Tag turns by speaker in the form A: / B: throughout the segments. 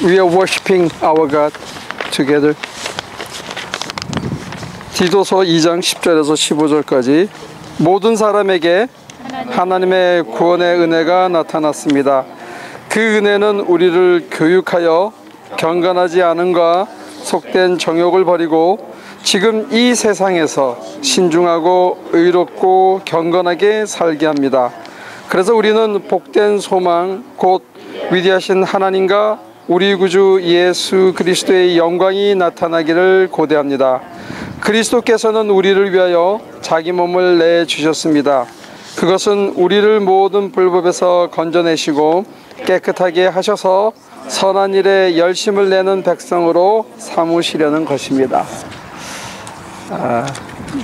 A: We are worshiping our God together. 디도서 2장 10절에서 15절까지 모든 사람에게 하나님의 구원의 은혜가 나타났습니다. 그 은혜는 우리를 교육하여 경건하지 않음과 속된 정욕을 버리고 지금 이 세상에서 신중하고 의롭고 경건하게 살게 합니다. 그래서 우리는 복된 소망 곧 위대하신 하나님과 우리 구주 예수 그리스도의 영광이 나타나기를 고대합니다. 그리스도께서는 우리를 위하여 자기 몸을 내주셨습니다. 그것은 우리를 모든 불법에서 건져내시고 깨끗하게 하셔서 선한 일에 열심을 내는 백성으로 삼으시려는 것입니다.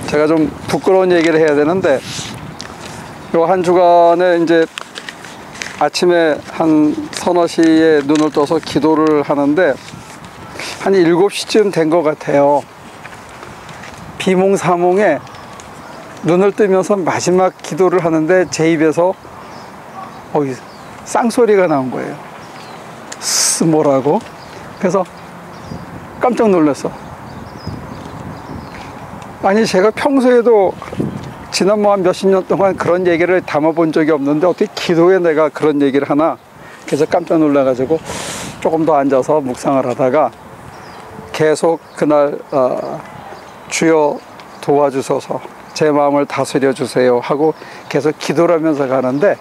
A: 제가 좀 부끄러운 얘기를 해야 되는데 요 한 주간에 이제 아침에 한 서너 시에 눈을 떠서 기도를 하는데 한 7시쯤 된 것 같아요. 비몽사몽에 눈을 뜨면서 마지막 기도를 하는데 제 입에서 쌍소리가 나온 거예요. 뭐라고? 그래서 깜짝 놀랐어. 아니 제가 평소에도 지난 한 몇십 년 동안 그런 얘기를 담아본 적이 없는데 어떻게 기도에 내가 그런 얘기를 하나? 그래서 깜짝 놀라가지고 조금 더 앉아서 묵상을 하다가 계속 그날 주여 도와주소서 제 마음을 다스려 주세요 하고 계속 기도를 하면서 가는데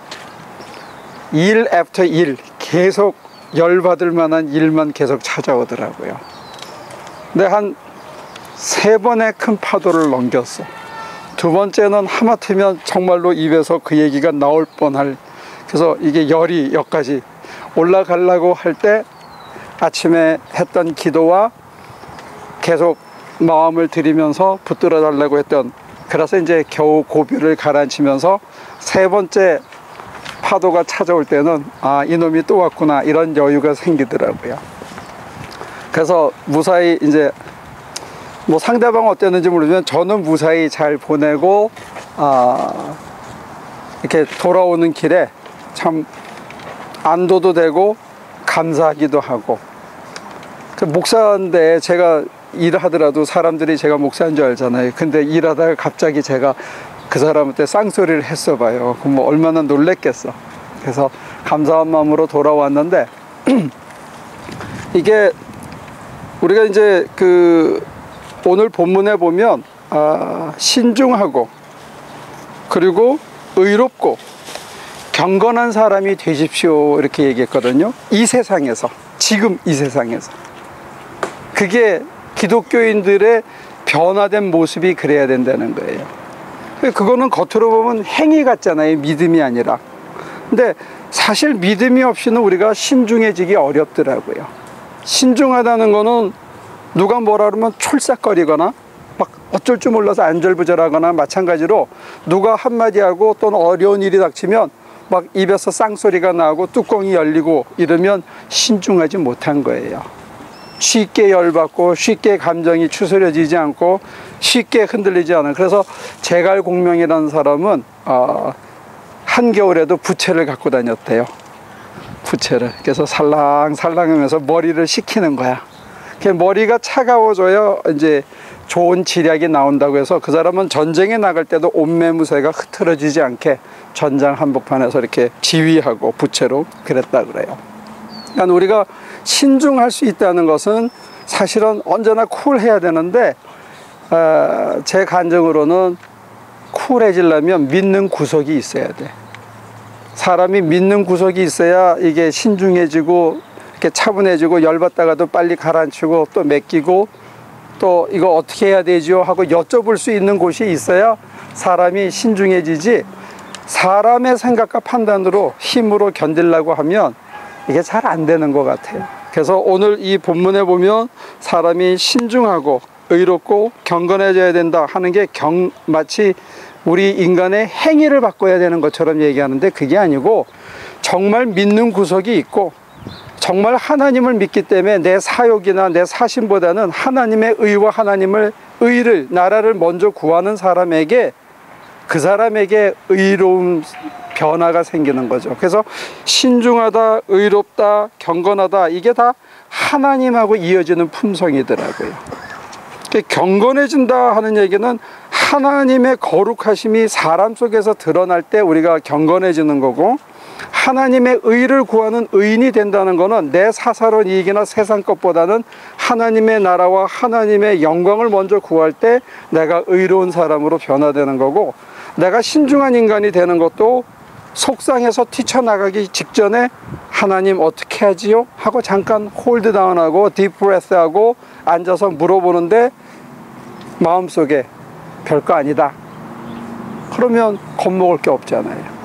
A: 일 애프터 일 계속 열받을 만한 일만 계속 찾아오더라고요. 근데 한 3번의 큰 파도를 넘겼어. 2번째는 하마터면 정말로 입에서 그 얘기가 나올 뻔할, 그래서 이게 열이 여기까지 올라가려고 할 때 아침에 했던 기도와 계속 마음을 들이면서 붙들어 달라고 했던, 그래서 이제 겨우 고비를 가라앉히면서 3번째 파도가 찾아올 때는 이놈이 또 왔구나 이런 여유가 생기더라고요. 그래서 무사히 이제 뭐 상대방은 어땠는지 모르지만 저는 무사히 잘 보내고 이렇게 돌아오는 길에 참 안도도 되고 감사하기도 하고. 그 목사인데 제가 일하더라도 사람들이 제가 목사인 줄 알잖아요. 근데 일하다가 갑자기 제가 그 사람한테 쌍소리를 했어 봐요. 그럼 뭐 얼마나 놀랬겠어. 그래서 감사한 마음으로 돌아왔는데 이게 우리가 이제 오늘 본문에 보면 신중하고 그리고 의롭고 경건한 사람이 되십시오 이렇게 얘기했거든요. 이 세상에서, 지금 이 세상에서. 그게 기독교인들의 변화된 모습이 그래야 된다는 거예요. 그거는 겉으로 보면 행위 같잖아요. 믿음이 아니라. 근데 사실 믿음이 없이는 우리가 신중해지기 어렵더라고요. 신중하다는 거는 누가 뭐라 그러면 촐싹거리거나 막 어쩔 줄 몰라서 안절부절하거나, 마찬가지로 누가 한마디 하고 또는 어려운 일이 닥치면 막 입에서 쌍소리가 나고 뚜껑이 열리고 이러면 신중하지 못한 거예요. 쉽게 열받고 쉽게 감정이 추스려지지 않고 쉽게 흔들리지 않아요. 그래서 제갈공명이라는 사람은 한겨울에도 부채를 갖고 다녔대요. 부채를. 그래서 살랑살랑하면서 머리를 식히는 거야. 머리가 차가워져야 이제 좋은 지략이 나온다고 해서 그 사람은 전쟁에 나갈 때도 옷매무새가 흐트러지지 않게 전장 한복판에서 이렇게 지휘하고 부채로 그랬다 그래요. 그러니까 우리가 신중할 수 있다는 것은 사실은 언제나 쿨해야 되는데 제 간증으로는 쿨해지려면 믿는 구석이 있어야 돼. 사람이 믿는 구석이 있어야 이게 신중해지고 이렇게 차분해지고 열받다가도 빨리 가라앉히고 또 맡기고 또 이거 어떻게 해야 되죠 하고 여쭤볼 수 있는 곳이 있어야 사람이 신중해지지, 사람의 생각과 판단으로 힘으로 견디려고 하면 이게 잘 안 되는 것 같아요. 그래서 오늘 이 본문에 보면 사람이 신중하고 의롭고 경건해져야 된다 하는 게 마치 우리 인간의 행위를 바꿔야 되는 것처럼 얘기하는데 그게 아니고 정말 믿는 구석이 있고 정말 하나님을 믿기 때문에 내 사욕이나 내 사심보다는 하나님의 의와 하나님의 나라를 먼저 구하는 사람에게 그 사람에게 의로운 변화가 생기는 거죠. 그래서 신중하다, 의롭다, 경건하다, 이게 다 하나님하고 이어지는 품성이더라고요. 경건해진다 하는 얘기는 하나님의 거룩하심이 사람 속에서 드러날 때 우리가 경건해지는 거고, 하나님의 의를 구하는 의인이 된다는 것은 내 사사로운 이익이나 세상 것보다는 하나님의 나라와 하나님의 영광을 먼저 구할 때 내가 의로운 사람으로 변화되는 거고, 내가 신중한 인간이 되는 것도 속상해서 뛰쳐나가기 직전에 하나님 어떻게 하지요? 하고 잠깐 홀드다운하고 딥브레스하고 앉아서 물어보는데 마음속에 별거 아니다, 그러면 겁먹을 게 없잖아요.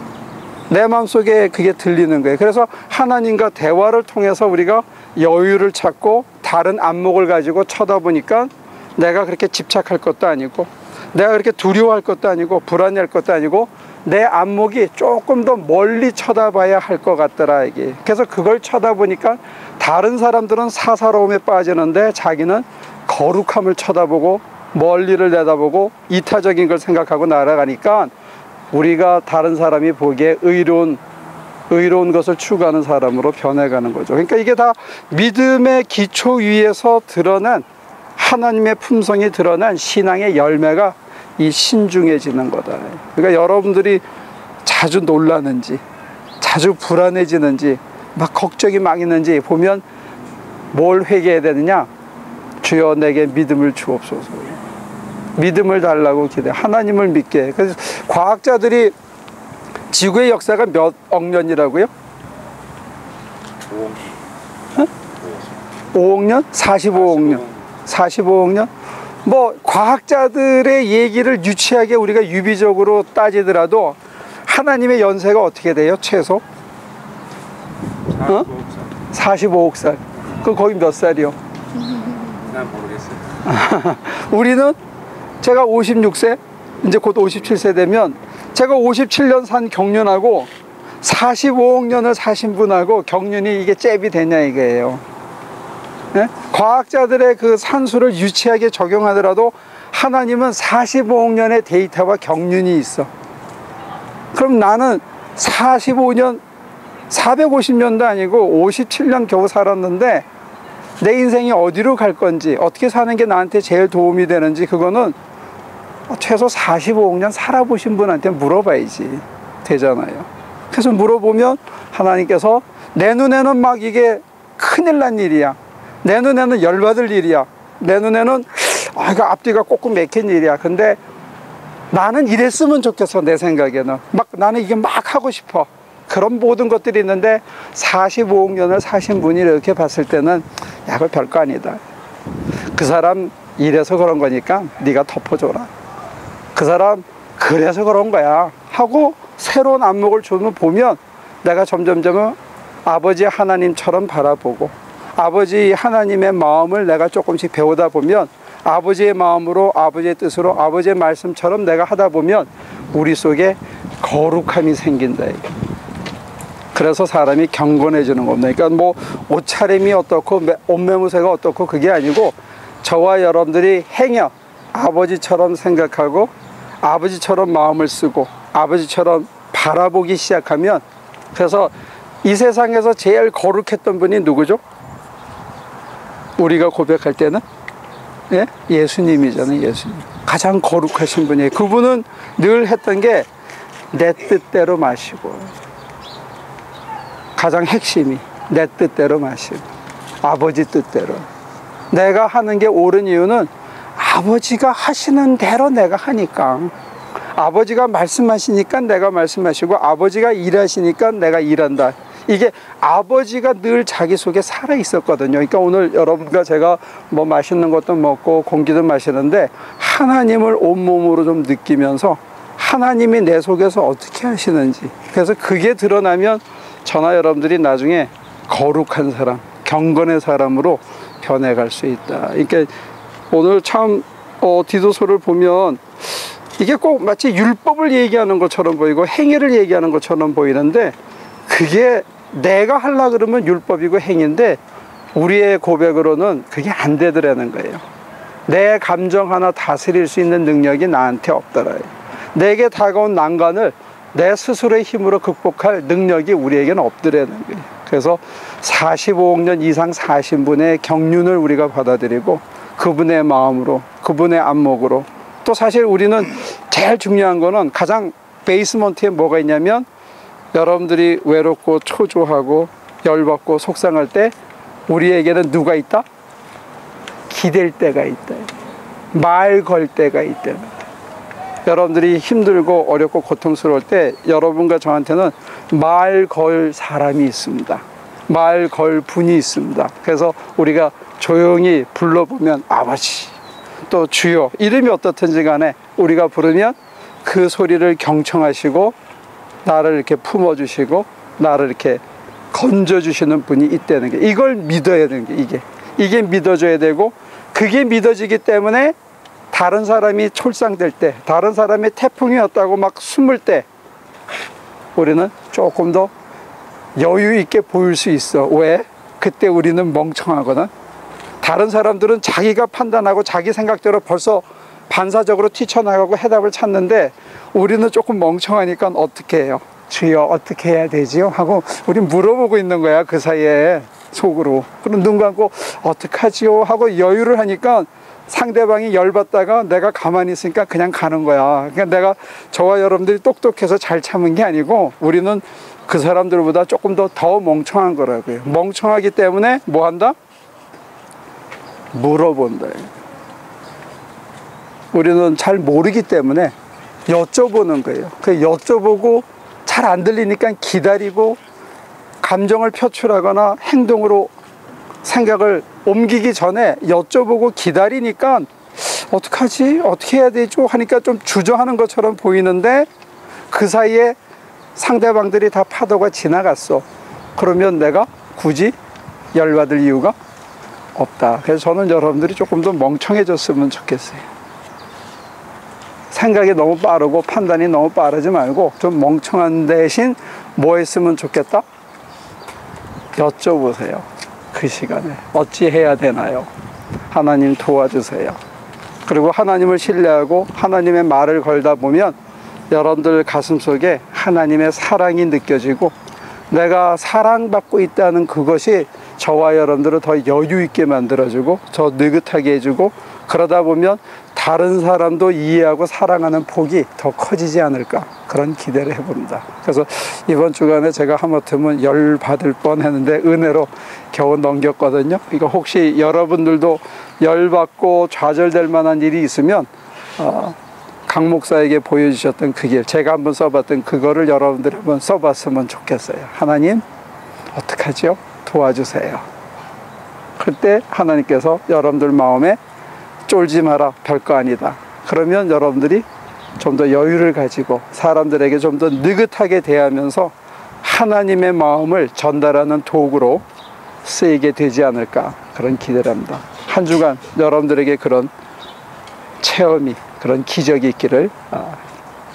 A: 내 마음속에 그게 들리는 거예요. 그래서 하나님과 대화를 통해서 우리가 여유를 찾고 다른 안목을 가지고 쳐다보니까 내가 그렇게 집착할 것도 아니고, 내가 그렇게 두려워할 것도 아니고, 불안해할 것도 아니고, 내 안목이 조금 더 멀리 쳐다봐야 할 것 같더라, 이게. 그래서 그걸 쳐다보니까 다른 사람들은 사사로움에 빠지는데 자기는 거룩함을 쳐다보고 멀리를 내다보고 이타적인 걸 생각하고 날아가니까 우리가 다른 사람이 보기에 의로운 것을 추구하는 사람으로 변해가는 거죠. 그러니까 이게 다 믿음의 기초 위에서 드러난 하나님의 품성이 드러난 신앙의 열매가 이 신중해지는 거다. 그러니까 여러분들이 자주 놀라는지, 자주 불안해지는지, 막 걱정이 막 있는지 보면 뭘 회개해야 되느냐? 주여 내게 믿음을 주옵소서. 믿음을 달라고 기대. 하나님을 믿게. 그래서 과학자들이 지구의 역사가 몇 억 년이라고요? 5억 년? 45억 년. 45억 년? 뭐 과학자들의 얘기를 유치하게 우리가 유비적으로 따지더라도 하나님의 연세가 어떻게 돼요? 최소? 45억 살. 그 거기 몇 살이요?
B: 난 모르겠어요.
A: 우리는 제가 56세, 이제 곧 57세 되면 제가 57년 산 경륜하고 45억 년을 사신 분하고 경륜이 이게 잽이 되냐 이거예요. 네? 과학자들의 그 산수를 유치하게 적용하더라도 하나님은 45억 년의 데이터와 경륜이 있어. 그럼 나는 45년, 450년도 아니고 57년 겨우 살았는데 내 인생이 어디로 갈 건지, 어떻게 사는 게 나한테 제일 도움이 되는지, 그거는 최소 45억 년 살아보신 분한테 물어봐야지 되잖아요. 그래서 물어보면 하나님께서 내 눈에는 막 이게 큰일 난 일이야, 내 눈에는 열받을 일이야, 내 눈에는 이거 앞뒤가 꼭 맥힌 일이야. 근데 나는 이랬으면 좋겠어. 내 생각에는 막 나는 이게 막 하고 싶어. 그런 모든 것들이 있는데 45억 년을 사신 분이 이렇게 봤을 때는 야, 그거 별거 아니다. 그 사람 이래서 그런 거니까 네가 덮어줘라. 그 사람 그래서 그런 거야 하고 새로운 안목을 주면 보면 내가 점점점 아버지 하나님처럼 바라보고 아버지 하나님의 마음을 내가 조금씩 배우다 보면 아버지의 마음으로, 아버지의 뜻으로, 아버지의 말씀처럼 내가 하다 보면 우리 속에 거룩함이 생긴다. 그래서 사람이 경건해지는 겁니다. 그러니까 뭐 옷차림이 어떻고 옷매무새가 어떻고 그게 아니고 저와 여러분들이 행여 아버지처럼 생각하고 아버지처럼 마음을 쓰고 아버지처럼 바라보기 시작하면, 그래서 이 세상에서 제일 거룩했던 분이 누구죠? 우리가 고백할 때는 예? 예수님이잖아요. 예수님. 가장 거룩하신 분이에요. 그분은 늘 했던 게 내 뜻대로 마시고, 가장 핵심이 내 뜻대로 마시고 아버지 뜻대로. 내가 하는 게 옳은 이유는 아버지가 하시는 대로 내가 하니까. 아버지가 말씀하시니까 내가 말씀하시고 아버지가 일하시니까 내가 일한다. 이게 아버지가 늘 자기 속에 살아 있었거든요. 그러니까 오늘 여러분과 제가 뭐 맛있는 것도 먹고 공기도 마시는데 하나님을 온몸으로 좀 느끼면서 하나님이 내 속에서 어떻게 하시는지, 그래서 그게 드러나면 저나 여러분들이 나중에 거룩한 사람, 경건의 사람으로 변해갈 수 있다. 그러니까 오늘 참 디도서를 보면 이게 꼭 마치 율법을 얘기하는 것처럼 보이고 행위를 얘기하는 것처럼 보이는데, 그게 내가 하려고 그러면 율법이고 행위인데 우리의 고백으로는 그게 안 되더라는 거예요. 내 감정 하나 다스릴 수 있는 능력이 나한테 없더라. 내게 다가온 난관을 내 스스로의 힘으로 극복할 능력이 우리에게는 없더라는 거예요. 그래서 45억 년 이상 사신 분의 경륜을 우리가 받아들이고 그분의 마음으로, 그분의 안목으로, 또 사실 우리는 제일 중요한 거는 가장 베이스먼트에 뭐가 있냐면, 여러분들이 외롭고 초조하고 열받고 속상할 때 우리에게는 누가 있다? 기댈 때가 있다. 말 걸 때가 있다. 여러분들이 힘들고 어렵고 고통스러울 때 여러분과 저한테는 말 걸 사람이 있습니다. 말 걸 분이 있습니다. 그래서 우리가 조용히 불러보면 아버지, 또 주여, 이름이 어떻든지 간에 우리가 부르면 그 소리를 경청하시고 나를 이렇게 품어주시고 나를 이렇게 건져주시는 분이 있다는 게, 이걸 믿어야 되는 게, 이게 믿어져야 되고, 그게 믿어지기 때문에 다른 사람이 철상될 때, 다른 사람이 태풍이 왔다고 막 숨을 때 우리는 조금 더 여유 있게 보일 수 있어. 왜? 그때 우리는 멍청하거든. 다른 사람들은 자기가 판단하고 자기 생각대로 벌써 반사적으로 뛰쳐나가고 해답을 찾는데, 우리는 조금 멍청하니까 어떻게 해요? 주여, 어떻게 해야 되지요? 하고 우리 물어보고 있는 거야, 그 사이에 속으로. 그럼 눈 감고 어떡하지요? 하고 여유를 하니까 상대방이 열받다가 내가 가만히 있으니까 그냥 가는 거야. 그러니까 내가, 저와 여러분들이 똑똑해서 잘 참은 게 아니고 우리는 그 사람들보다 조금 더 멍청한 거라고요. 멍청하기 때문에 뭐 한다? 물어본다. 우리는 잘 모르기 때문에 여쭤보는 거예요. 그 여쭤보고 잘 안 들리니까 기다리고 감정을 표출하거나 행동으로 생각을 옮기기 전에 여쭤보고 기다리니까 어떡하지? 어떻게 해야 되죠? 하니까 좀 주저하는 것처럼 보이는데 그 사이에 상대방들이 다 파도가 지나갔어. 그러면 내가 굳이 열받을 이유가 없다. 그래서 저는 여러분들이 조금 더 멍청해졌으면 좋겠어요. 생각이 너무 빠르고 판단이 너무 빠르지 말고 좀 멍청한 대신 뭐 했으면 좋겠다? 여쭤보세요. 그 시간에 어찌해야 되나요? 하나님 도와주세요. 그리고 하나님을 신뢰하고 하나님의 말을 걸다 보면 여러분들 가슴속에 하나님의 사랑이 느껴지고 내가 사랑받고 있다는 그것이 저와 여러분들을 더 여유 있게 만들어주고 더 느긋하게 해주고, 그러다 보면 다른 사람도 이해하고 사랑하는 폭이 더 커지지 않을까, 그런 기대를 해봅니다. 그래서 이번 주간에 제가 하마터면 열 받을 뻔했는데 은혜로 겨우 넘겼거든요. 이거 혹시 여러분들도 열 받고 좌절될 만한 일이 있으면 강 목사에게 보여주셨던 그 길, 제가 한번 써봤던 그거를 여러분들이 한번 써봤으면 좋겠어요. 하나님, 어떡하죠? 도와주세요. 그때 하나님께서 여러분들 마음에 쫄지 마라, 별거 아니다. 그러면 여러분들이 좀 더 여유를 가지고 사람들에게 좀 더 느긋하게 대하면서 하나님의 마음을 전달하는 도구로 쓰이게 되지 않을까, 그런 기대를 합니다. 한 주간 여러분들에게 그런 체험이, 그런 기적이 있기를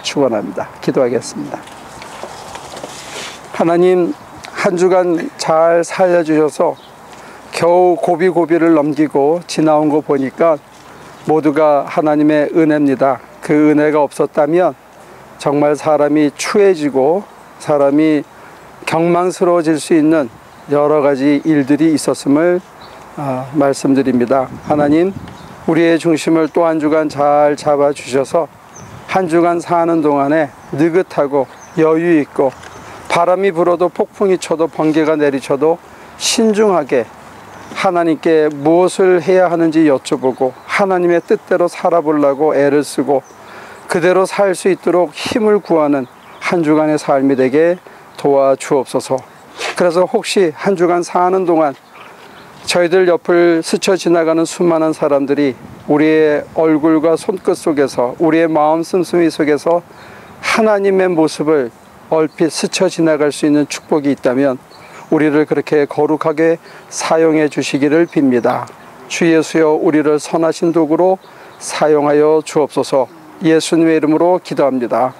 A: 축원합니다. 기도하겠습니다. 하나님, 한 주간 잘 살려주셔서 겨우 고비고비를 넘기고 지나온 거 보니까 모두가 하나님의 은혜입니다. 그 은혜가 없었다면 정말 사람이 추해지고 사람이 경망스러워질 수 있는 여러 가지 일들이 있었음을 말씀드립니다. 하나님, 우리의 중심을 또 한 주간 잘 잡아주셔서 한 주간 사는 동안에 느긋하고 여유 있고 바람이 불어도 폭풍이 쳐도 번개가 내리쳐도 신중하게 하나님께 무엇을 해야 하는지 여쭤보고 하나님의 뜻대로 살아보려고 애를 쓰고 그대로 살 수 있도록 힘을 구하는 한 주간의 삶이 되게 도와주옵소서. 그래서 혹시 한 주간 사는 동안 저희들 옆을 스쳐 지나가는 수많은 사람들이 우리의 얼굴과 손끝 속에서, 우리의 마음 씀씀이 속에서 하나님의 모습을 얼핏 스쳐 지나갈 수 있는 축복이 있다면 우리를 그렇게 거룩하게 사용해 주시기를 빕니다. 주 예수여, 우리를 선하신 도구로 사용하여 주옵소서. 예수님의 이름으로 기도합니다.